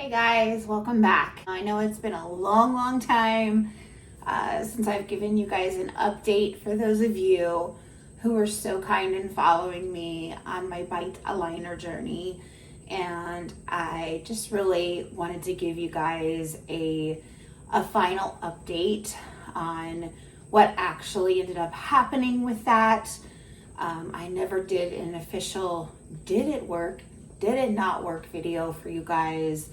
Hey guys, welcome back. I know it's been a long time since I've given you guys an update. For those of you who are so kind in following me on my Byte Aligner journey, and I just really wanted to give you guys a final update on what actually ended up happening with that. I never did an official did it work, did it not work video for you guys,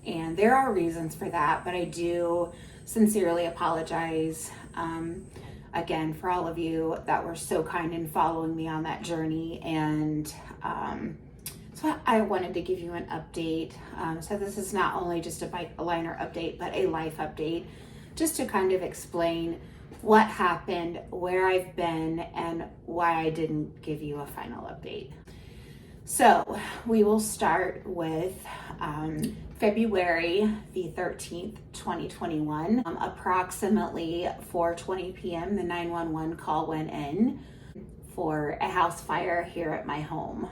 and there are reasons for that, but I do sincerely apologize again for all of you that were so kind in following me on that journey. And so I wanted to give you an update. So this is not only just a Byte Aligner update, but a life update, just to kind of explain what happened, where I've been, and why I didn't give you a final update. So we will start with February the 13th, 2021. Approximately 4:20 p.m., the 911 call went in for a house fire here at my home.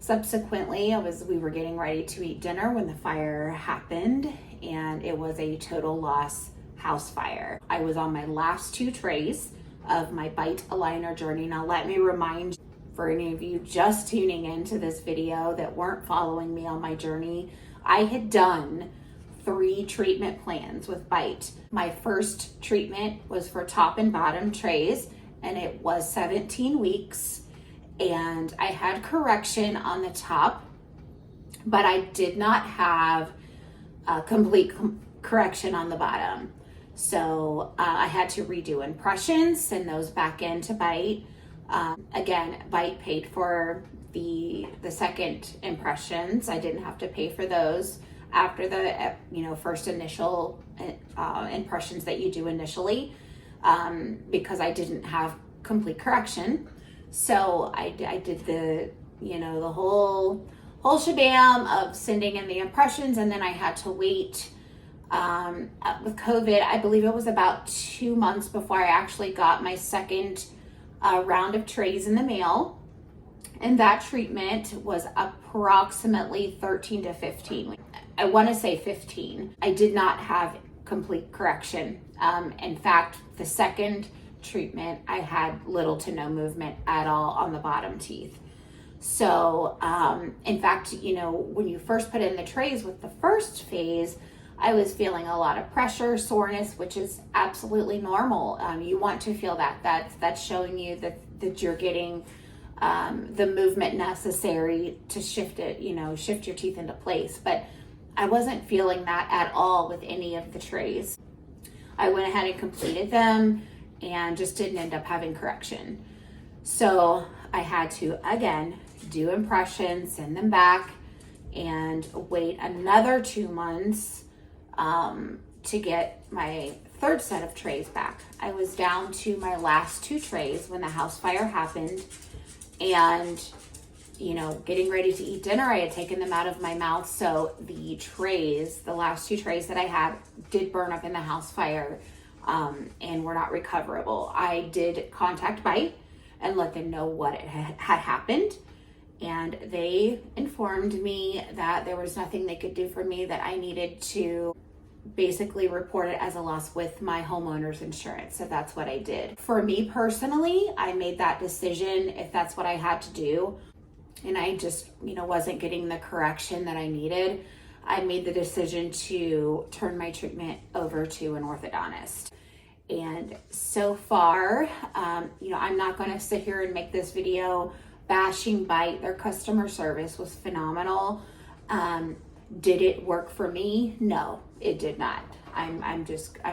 Subsequently, we were getting ready to eat dinner when the fire happened, and it was a total loss house fire. I was on my last two trays of my Byte Aligner journey. Now let me remind you, for any of you just tuning into this video that weren't following me on my journey, I had done 3 treatment plans with Byte. My first treatment was for top and bottom trays, and it was 17 weeks, and I had correction on the top, but I did not have a complete correction on the bottom. So I had to redo impressions, send those back into Byte. Again, Byte paid for the second impressions. I didn't have to pay for those after the first initial impressions that you do initially, because I didn't have complete correction. So I did the the whole shabam of sending in the impressions, and then I had to wait. With COVID, I believe it was about 2 months before I actually got my second round of trays in the mail, and that treatment was approximately 13 to 15. I want to say 15. I did not have complete correction. In fact, the second treatment, I had little to no movement at all on the bottom teeth. So, in fact, when you first put in the trays with the first phase, I was feeling a lot of pressure, soreness, which is absolutely normal. You want to feel that. That's showing you that you're getting the movement necessary to shift your teeth into place. But I wasn't feeling that at all with any of the trays. I went ahead and completed them and just didn't end up having correction. So I had to, again, do impressions, send them back, and wait another 2 months to get my third set of trays back. I was down to my last 2 trays when the house fire happened, and getting ready to eat dinner, I had taken them out of my mouth. So the last 2 trays that I had did burn up in the house fire, and were not recoverable. I did contact Byte and let them know what had happened, and they informed me that there was nothing they could do for me, that I needed to basically report it as a loss with my homeowner's insurance. So that's what I did. For me personally, I made that decision if that's what I had to do, and I just wasn't getting the correction that I needed. I made the decision to turn my treatment over to an orthodontist. And so far, I'm not going to sit here and make this video bashing Byte. Their customer service was phenomenal. Did it work for me? No, it did not. I'm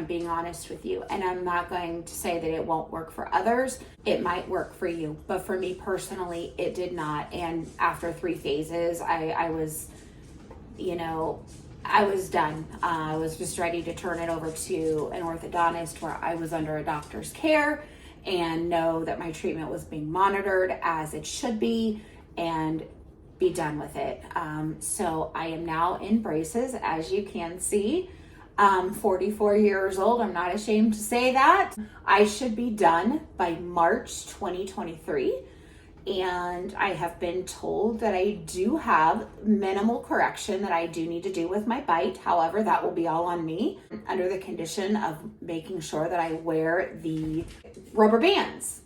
being honest with you, and I'm not going to say that it won't work for others. It might work for you, but for me personally, it did not. And after 3 phases, I was done. I was just ready to turn it over to an orthodontist where I was under a doctor's care and know that my treatment was being monitored as it should be, and be done with it. So I am now in braces, as you can see. 44 years old. I'm not ashamed to say that. I should be done by March 2023. And I have been told that I do have minimal correction that I do need to do with my bite. However, that will be all on me under the condition of making sure that I wear the rubber bands.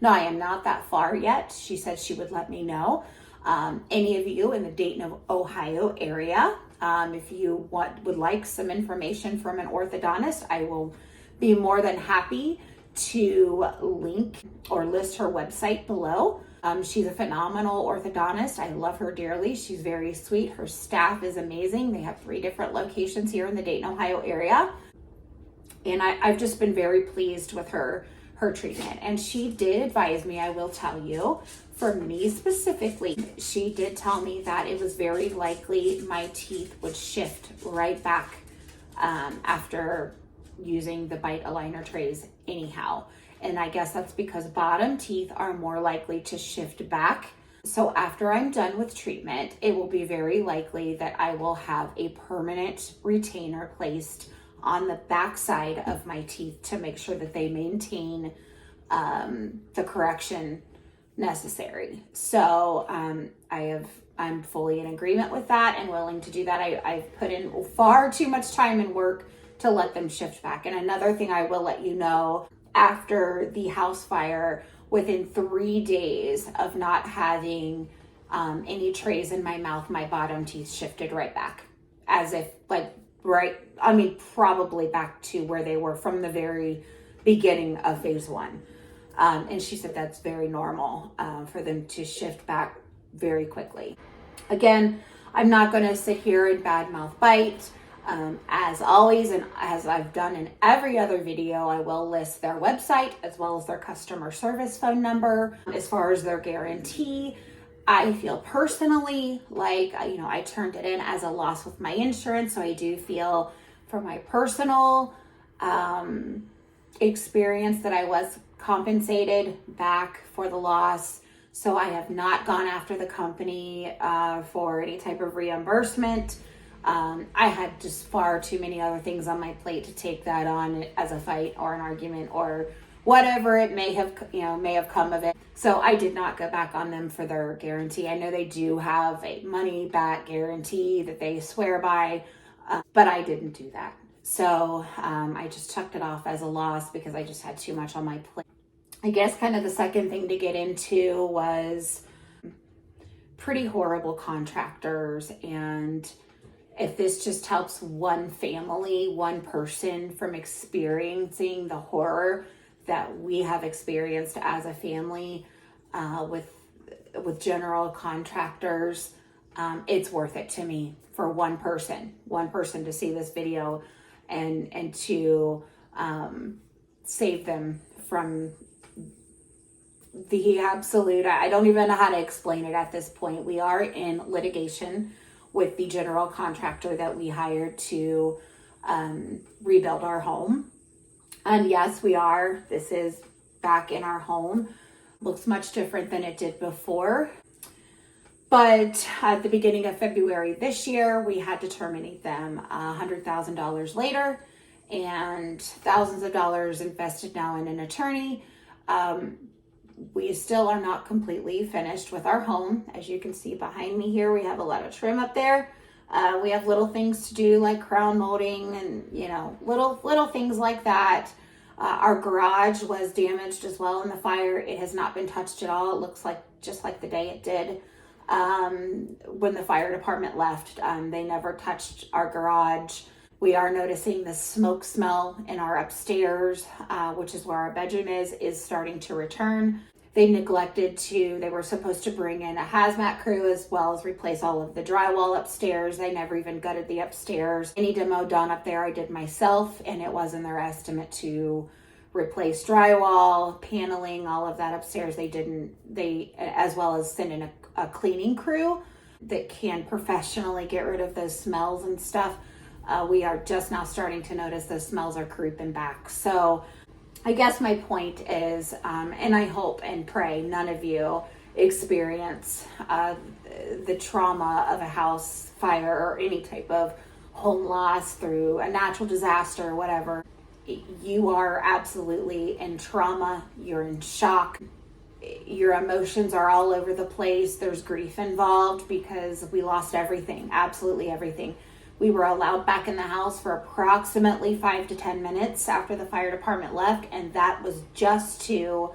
No, I am not that far yet. She said she would let me know. Any of you in the Dayton, Ohio area, if you would like some information from an orthodontist, I will be more than happy to link or list her website below. She's a phenomenal orthodontist. I love her dearly. She's very sweet. Her staff is amazing. They have 3 different locations here in the Dayton, Ohio area. And I've just been very pleased with her treatment. And she did advise me, I will tell you, for me specifically, she did tell me that it was very likely my teeth would shift right back after using the Byte Aligner trays anyhow. And I guess that's because bottom teeth are more likely to shift back. So after I'm done with treatment, it will be very likely that I will have a permanent retainer placed on the back side of my teeth to make sure that they maintain the correction necessary. So I'm fully in agreement with that and willing to do that. I've put in far too much time and work to let them shift back. And another thing I will let you know, after the house fire, within 3 days of not having any trays in my mouth, my bottom teeth shifted right back, as if probably back to where they were from the very beginning of phase 1. And she said that's very normal for them to shift back very quickly. Again, I'm not going to sit here and badmouth Byte. As always, and as I've done in every other video, I will list their website as well as their customer service phone number. As far as their guarantee, I feel personally like, I turned it in as a loss with my insurance. So I do feel from my personal experience that I was compensated back for the loss. So I have not gone after the company for any type of reimbursement. I had just far too many other things on my plate to take that on as a fight or an argument or whatever it may have come of it. So I did not go back on them for their guarantee. I know they do have a money back guarantee that they swear by, but I didn't do that. So I just chucked it off as a loss because I just had too much on my plate. I guess kind of the second thing to get into was pretty horrible contractors. And if this just helps one family, one person from experiencing the horror that we have experienced as a family with general contractors, it's worth it to me for one person to see this video and to save them from the absolute, I don't even know how to explain it at this point. We are in litigation with the general contractor that we hired to rebuild our home. And yes, we are. This is back in our home. Looks much different than it did before. But at the beginning of February this year, we had to terminate them $100,000 later, and thousands of dollars invested now in an attorney. We still are not completely finished with our home. As you can see behind me here, we have a lot of trim up there. We have little things to do like crown molding and, little things like that. Our garage was damaged as well in the fire. It has not been touched at all. It looks like just like the day it did when the fire department left. They never touched our garage. We are noticing the smoke smell in our upstairs, which is where our bedroom is starting to return. They were supposed to bring in a hazmat crew as well as replace all of the drywall upstairs. They never even gutted the upstairs. Any demo done up there I did myself, and it was in their estimate to replace drywall, paneling, all of that upstairs. They as well as send in a cleaning crew that can professionally get rid of those smells and stuff. We are just now starting to notice those smells are creeping back. So I guess my point is, and I hope and pray none of you experience the trauma of a house fire or any type of home loss through a natural disaster or whatever. You are absolutely in trauma. You're in shock. your emotions are all over the place. There's grief involved because we lost everything, absolutely everything. We were allowed back in the house for approximately 5 to 10 minutes after the fire department left, and that was just to,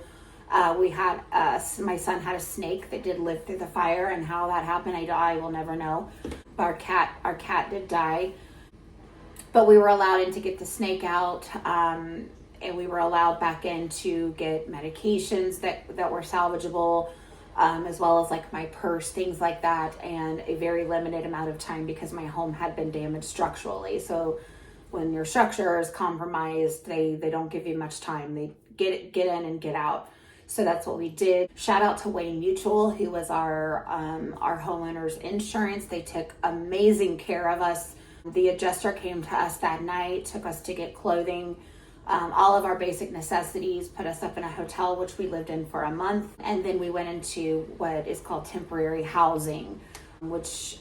my son had a snake that did live through the fire, and how that happened, I will never know. Our cat did die, but we were allowed in to get the snake out, and we were allowed back in to get medications that were salvageable, as well as like my purse, things like that, and a very limited amount of time because my home had been damaged structurally. So when your structure is compromised, they don't give you much time. They get in and get out. So that's what we did. Shout out to Wayne Mutual, who was our homeowner's insurance. They took amazing care of us. The adjuster came to us that night, took us to get clothing, all of our basic necessities, put us up in a hotel, which we lived in for a month. And then we went into what is called temporary housing, which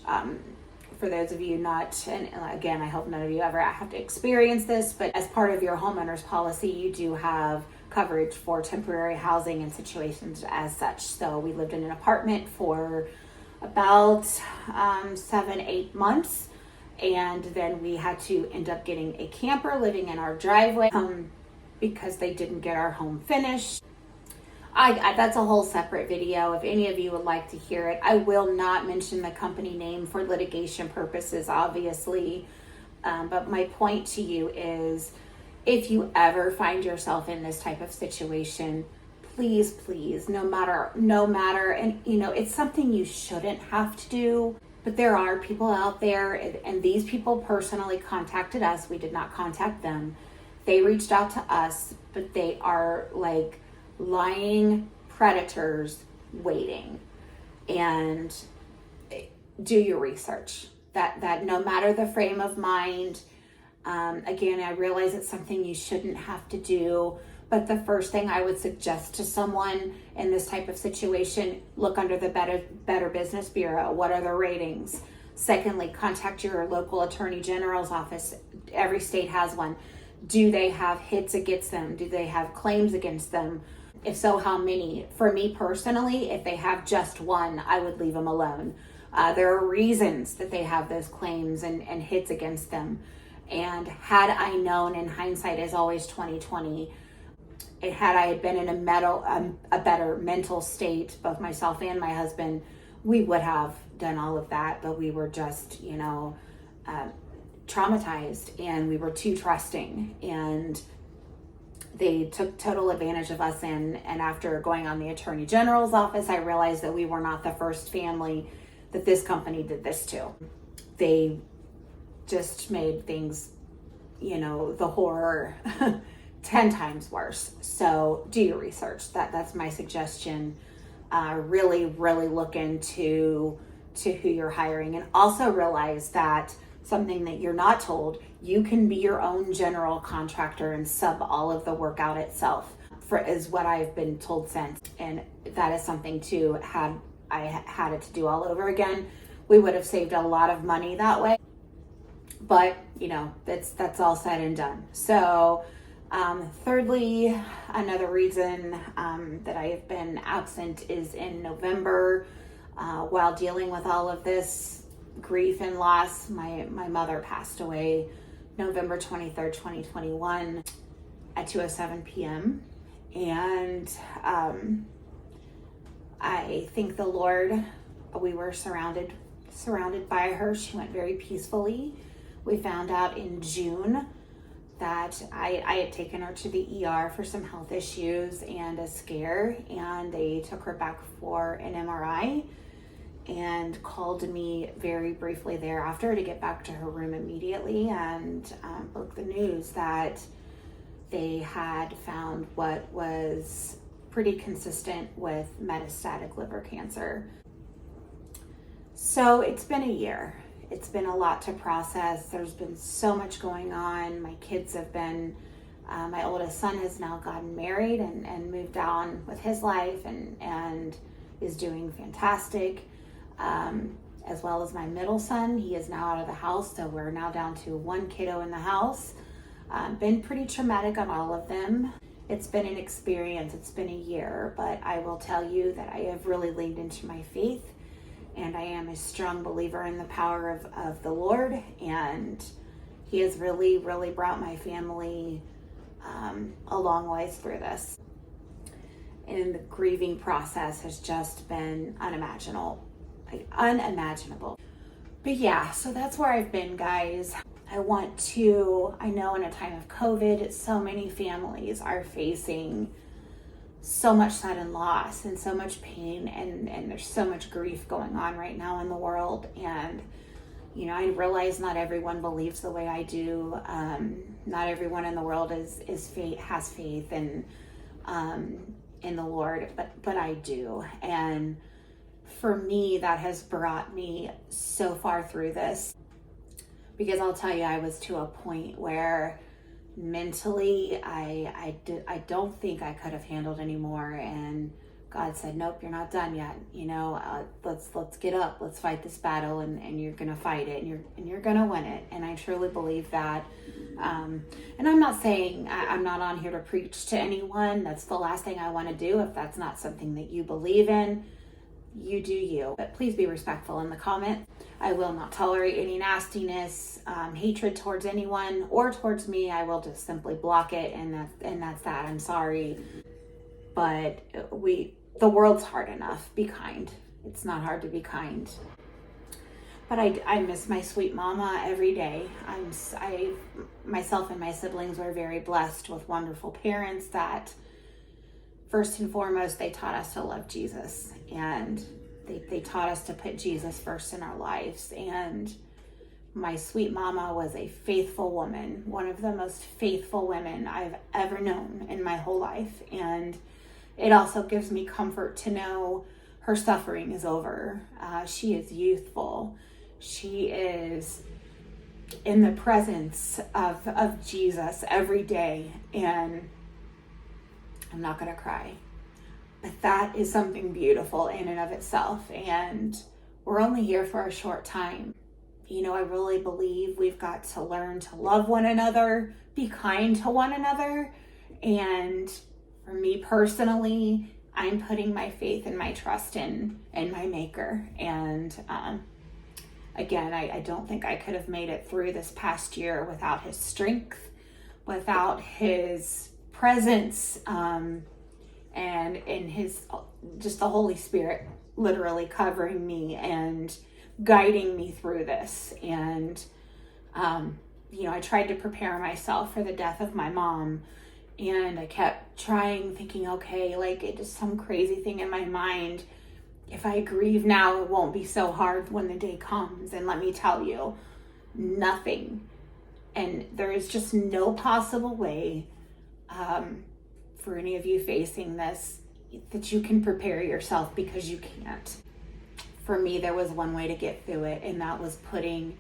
for those of you not, and again, I hope none of you ever have to experience this, but as part of your homeowner's policy, you do have coverage for temporary housing and situations as such. So we lived in an apartment for about 7-8 months. And then we had to end up getting a camper living in our driveway because they didn't get our home finished. That's a whole separate video if any of you would like to hear it. I will not mention the company name for litigation purposes, obviously. But my point to you is, if you ever find yourself in this type of situation, please, no matter, and it's something you shouldn't have to do. But there are people out there, and these people personally contacted us. We did not contact them. They reached out to us, but they are like lying predators waiting. And do your research. That no matter the frame of mind, again, I realize it's something you shouldn't have to do. But the first thing I would suggest to someone in this type of situation, look under the Better Business Bureau. What are the ratings? Secondly, contact your local attorney general's office. Every state has one. Do they have hits against them? Do they have claims against them? If so, how many? For me personally, if they have just one, I would leave them alone. There are reasons that they have those claims and hits against them. And had I known, in hindsight is always 2020, had I been in a better mental state, both myself and my husband, we would have done all of that, but we were just, traumatized, and we were too trusting, and they took total advantage of us. And after going on the Attorney General's office, I realized that we were not the first family that this company did this to. They just made things, the horror 10 times worse. So do your research. That's my suggestion. Really look into who you're hiring, and also realize that something that you're not told, you can be your own general contractor and sub all of the work out itself, is what I've been told since. And that is something too, had I had it to do all over again, we would have saved a lot of money that way. But that's all said and done. So thirdly, another reason that I have been absent is in November, while dealing with all of this grief and loss. My mother passed away November 23rd, 2021 at 2:07 p.m. And I thank the Lord, we were surrounded by her. She went very peacefully. We found out in June that I had taken her to the ER for some health issues and a scare, and they took her back for an MRI and called me very briefly thereafter to get back to her room immediately, and broke the news that they had found what was pretty consistent with metastatic liver cancer. So it's been a year. It's been a lot to process. There's been so much going on. My kids have been, my oldest son has now gotten married and moved on with his life and is doing fantastic. As well as my middle son, he is now out of the house. So we're now down to one kiddo in the house. Been pretty traumatic on all of them. It's been an experience. It's been a year, but I will tell you that I have really leaned into my faith, and I am a strong believer in the power of the Lord, and He has really, really brought my family a long ways through this. And the grieving process has just been unimaginable. But yeah, so that's where I've been, guys. I know in a time of COVID, so many families are facing so much sudden loss and so much pain, and there's so much grief going on right now in the world. And, I realize not everyone believes the way I do. Not everyone in the world has faith in the Lord, but I do. And for me, that has brought me so far through this, because I'll tell you, I was to a point where mentally I don't think I could have handled anymore, and God said, nope, you're not done yet. Let's get up, let's fight this battle, and you're gonna fight it, and you're gonna win it. And I truly believe that. And I'm not saying I'm not on here to preach to anyone. That's the last thing I want to do. If that's not something that you believe in, you do you. But please be respectful in the comment. I will not tolerate any nastiness, hatred towards anyone or towards me. I will just simply block it, and that's that. I'm sorry, but the world's hard enough. Be kind. It's not hard to be kind. But I miss my sweet mama every day. Myself and my siblings were very blessed with wonderful parents that, first and foremost, they taught us to love Jesus, and they taught us to put Jesus first in our lives. And my sweet mama was a faithful woman, one of the most faithful women I've ever known in my whole life. And it also gives me comfort to know her suffering is over. She is youthful. She is in the presence of Jesus every day, and I'm not going to cry. But that is something beautiful in and of itself, and we're only here for a short time. I really believe we've got to learn to love one another, be kind to one another, and for me personally, I'm putting my faith and my trust in my Maker. And again, I don't think I could have made it through this past year without His strength, without His presence, and in His, just the Holy Spirit literally covering me and guiding me through this. And I tried to prepare myself for the death of my mom, and I kept thinking, okay, like it is some crazy thing in my mind. If I grieve now, it won't be so hard when the day comes. And let me tell you, nothing. And there is just no possible way for any of you facing this that you can prepare yourself, because you can't. For me, there was one way to get through it, and that was putting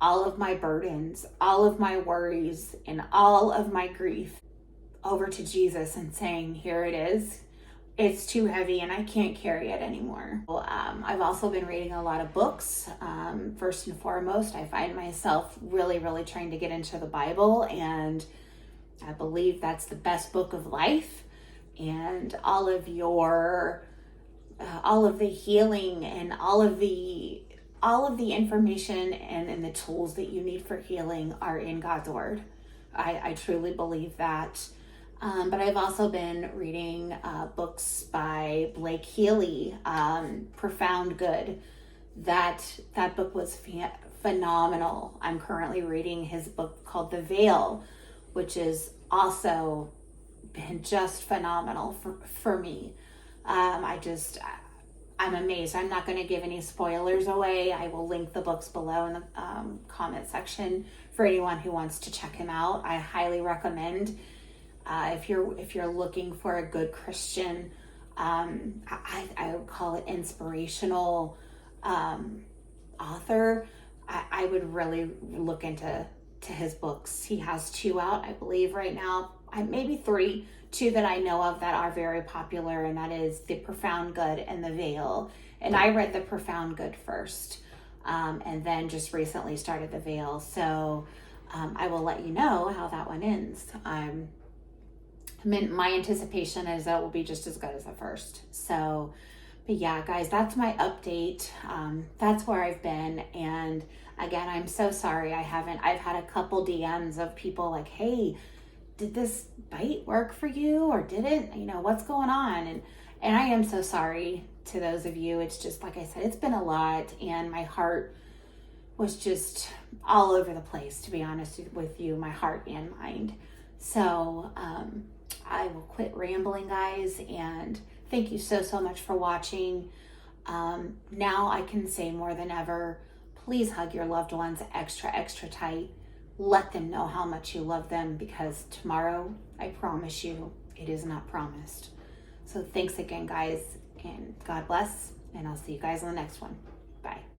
all of my burdens, all of my worries, and all of my grief over to Jesus and saying, here it is. It's too heavy and I can't carry it anymore. I've also been reading a lot of books. First and foremost, I find myself really, really trying to get into the Bible, and I believe that's the best book of life. And all of the healing and all of the information and the tools that you need for healing are in God's Word. I truly believe that. But I've also been reading books by Healy, Profound Good. That book was phenomenal. I'm currently reading his book called The Veil, which is also been just phenomenal for me. I'm amazed. I'm not going to give any spoilers away. I will link the books below in the comment section for anyone who wants to check him out. I highly recommend. If you're looking for a good Christian, I would call it inspirational author, I would really look into his books. He has 2 out, I believe, right now. Maybe 3. 2 that I know of that are very popular, and that is The Profound Good and The Veil. And I read The Profound Good first, and then just recently started The Veil. So I will let you know how that one ends. my anticipation is that it will be just as good as the first. So, but yeah, guys, that's my update. That's where I've been. And again, I'm so sorry I've had a couple DMs of people like, hey, did this bite work for you or didn't? You know, what's going on? And I am so sorry to those of you. It's just, like I said, it's been a lot, and my heart was just all over the place, to be honest with you, my heart and mind. So I will quit rambling, guys, and thank you so much for watching. Now I can say more than ever, please hug your loved ones extra tight. Let them know how much you love them, because tomorrow, I promise you, it is not promised. So thanks again, guys, and God bless, and I'll see you guys on the next one. Bye.